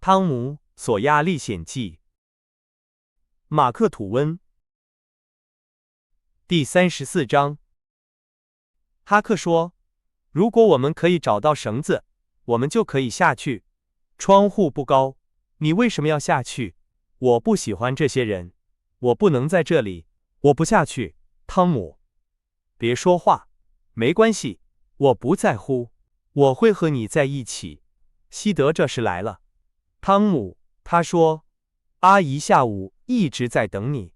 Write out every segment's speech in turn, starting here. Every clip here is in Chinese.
汤姆·索亚历险记，马克·吐温。第34章。哈克说：“如果我们可以找到绳子，我们就可以下去。窗户不高，你为什么要下去？我不喜欢这些人，我不能在这里，我不下去。”汤姆，别说话，没关系，我不在乎，我会和你在一起。西德这时来了。汤姆，他说，阿姨下午一直在等你。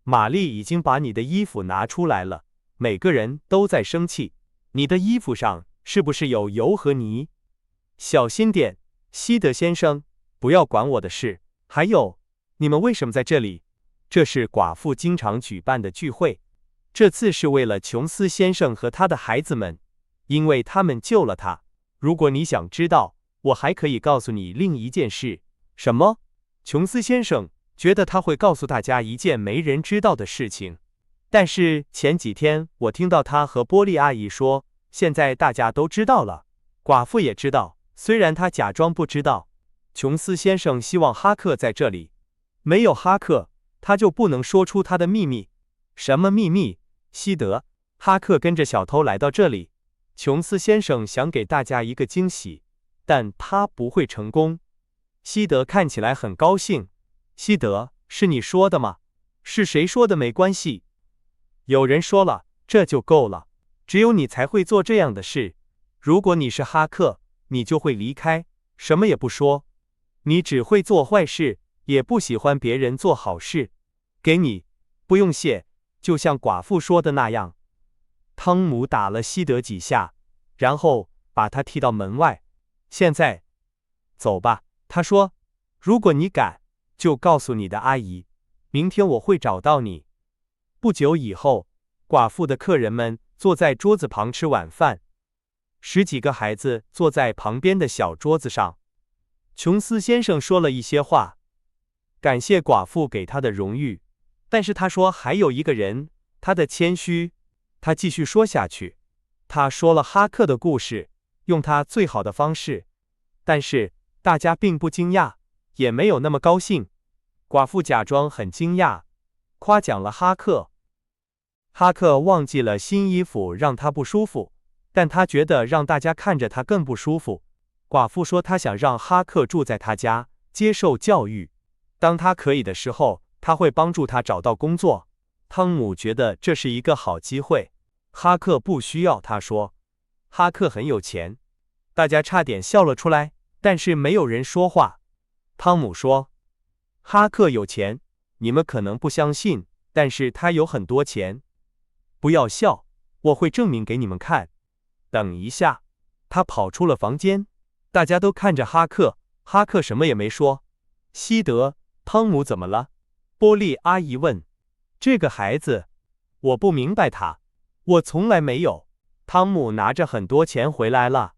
玛丽已经把你的衣服拿出来了，每个人都在生气。你的衣服上是不是有油和泥？小心点，西德先生，不要管我的事。还有，你们为什么在这里？这是寡妇经常举办的聚会，这次是为了琼斯先生和他的孩子们，因为他们救了他。如果你想知道，我还可以告诉你另一件事。什么？琼斯先生觉得他会告诉大家一件没人知道的事情，但是前几天我听到他和波莉阿姨说，现在大家都知道了，寡妇也知道，虽然他假装不知道。琼斯先生希望哈克在这里，没有哈克，他就不能说出他的秘密。什么秘密？西德，哈克跟着小偷来到这里，琼斯先生想给大家一个惊喜，但他不会成功。西德看起来很高兴。西德，是你说的吗？是谁说的没关系。有人说了，这就够了。只有你才会做这样的事。如果你是哈克，你就会离开，什么也不说。你只会做坏事，也不喜欢别人做好事。给你，不用谢，就像寡妇说的那样。汤姆打了西德几下，然后把他踢到门外。现在，走吧。他说，如果你敢，就告诉你的阿姨，明天我会找到你。不久以后，寡妇的客人们坐在桌子旁吃晚饭，10几个孩子坐在旁边的小桌子上。琼斯先生说了一些话，感谢寡妇给他的荣誉，但是他说还有一个人，他的谦虚。他继续说下去，他说了哈克的故事，用他最好的方式，但是大家并不惊讶，也没有那么高兴。寡妇假装很惊讶，夸奖了哈克。哈克忘记了新衣服让他不舒服，但他觉得让大家看着他更不舒服。寡妇说他想让哈克住在他家，接受教育。当他可以的时候，他会帮助他找到工作。汤姆觉得这是一个好机会。哈克不需要，他说。哈克很有钱。大家差点笑了出来，但是没有人说话。汤姆说，哈克有钱，你们可能不相信，但是他有很多钱。不要笑，我会证明给你们看。等一下，他跑出了房间。大家都看着哈克，哈克什么也没说。西德，汤姆怎么了？波莉阿姨问。这个孩子，我不明白他，我从来没有。汤姆拿着很多钱回来了。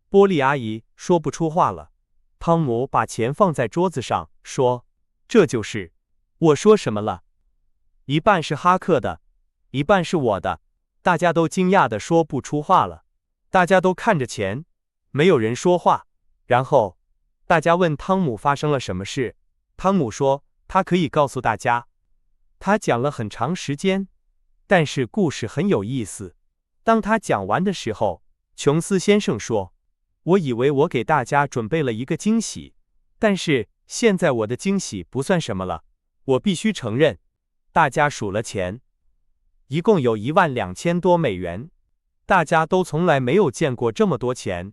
波莉阿姨说不出话了。汤姆把钱放在桌子上，说，这就是。我说什么了？一半是哈克的，一半是我的。大家都惊讶地说不出话了。大家都看着钱，没有人说话。然后，大家问汤姆发生了什么事。汤姆说，他可以告诉大家。他讲了很长时间，但是故事很有意思。当他讲完的时候，琼斯先生说，我以为我给大家准备了一个惊喜，但是现在我的惊喜不算什么了。我必须承认。大家数了钱，一共有12000多美元。大家都从来没有见过这么多钱。